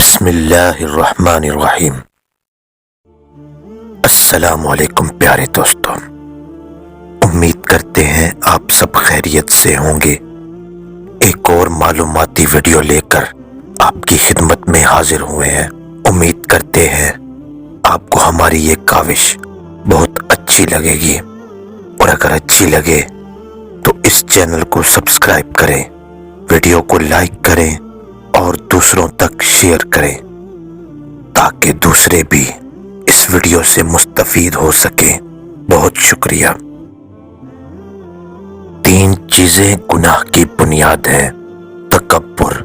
بسم اللہ الرحمن الرحیم۔ السلام علیکم پیارے دوستوں، امید کرتے ہیں آپ سب خیریت سے ہوں گے۔ ایک اور معلوماتی ویڈیو لے کر آپ کی خدمت میں حاضر ہوئے ہیں۔ امید کرتے ہیں آپ کو ہماری یہ کاوش بہت اچھی لگے گی، اور اگر اچھی لگے تو اس چینل کو سبسکرائب کریں، ویڈیو کو لائک کریں اور دوسروں تک شیئر کریں تاکہ دوسرے بھی اس ویڈیو سے مستفید ہو سکیں۔ بہت شکریہ۔ 3 چیزیں گناہ کی بنیاد ہیں۔ تکبر،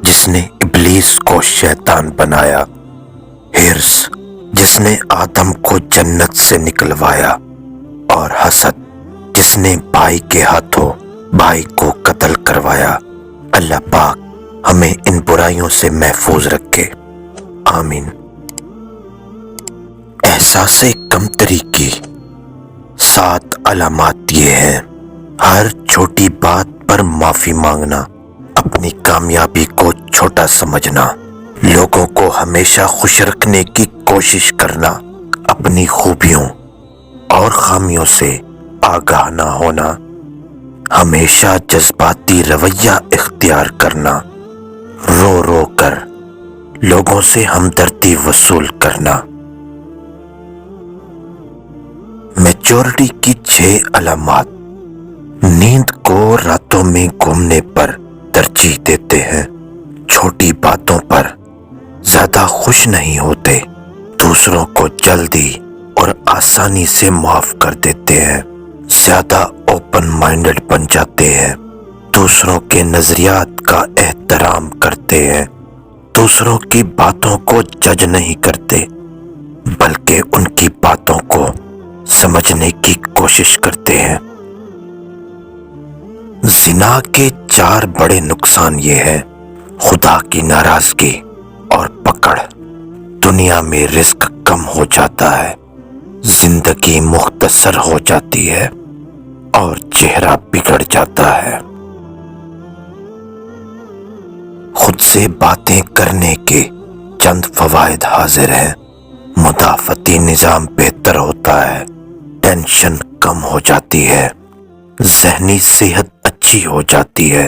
جس نے ابلیس کو شیطان بنایا، حرص، جس نے آدم کو جنت سے نکلوایا، اور حسد، جس نے بھائی کے ہاتھوں بھائی کو قتل کروایا۔ اللہ پاک ہمیں ان برائیوں سے محفوظ رکھے، آمین۔ احساس کمتری کی 7 علامات یہ ہیں۔ ہر چھوٹی بات پر معافی مانگنا، اپنی کامیابی کو چھوٹا سمجھنا، لوگوں کو ہمیشہ خوش رکھنے کی کوشش کرنا، اپنی خوبیوں اور خامیوں سے آگاہ نہ ہونا، ہمیشہ جذباتی رویہ اختیار کرنا، رو رو کر لوگوں سے ہمدردی وصول کرنا۔ میچورٹی کی 6 علامات۔ نیند کو راتوں میں گھومنے پر ترجیح دیتے ہیں، چھوٹی باتوں پر زیادہ خوش نہیں ہوتے، دوسروں کو جلدی اور آسانی سے معاف کر دیتے ہیں، زیادہ اوپن مائنڈڈ بن جاتے ہیں، دوسروں کے نظریات کا احترام کرتے ہیں، دوسروں کی باتوں کو جج نہیں کرتے بلکہ ان کی باتوں کو سمجھنے کی کوشش کرتے ہیں۔ زنا کے 4 بڑے نقصان یہ ہیں: خدا کی ناراضگی اور پکڑ، دنیا میں رزق کم ہو جاتا ہے، زندگی مختصر ہو جاتی ہے اور چہرہ بگڑ جاتا ہے۔ خود سے باتیں کرنے کے چند فوائد حاضر ہیں۔ مدافعتی نظام بہتر ہوتا ہے، ٹینشن کم ہو جاتی ہے، ذہنی صحت اچھی ہو جاتی ہے،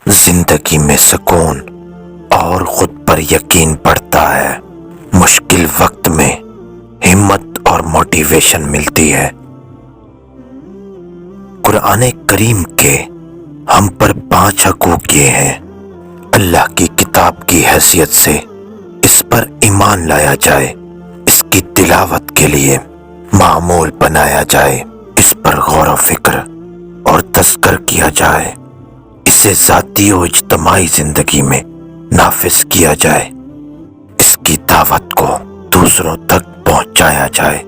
زندگی میں سکون اور خود پر یقین بڑھتا ہے، مشکل وقت میں ہمت اور موٹیویشن ملتی ہے۔ قرآن کریم کے ہم پر 5 حقوق یہ ہیں: اللہ کی کتاب کی حیثیت سے اس پر ایمان لایا جائے، اس کی تلاوت کے لیے معمول بنایا جائے، اس پر غور و فکر اور تذکر کیا جائے، اسے ذاتی و اجتماعی زندگی میں نافذ کیا جائے، اس کی دعوت کو دوسروں تک پہنچایا جائے۔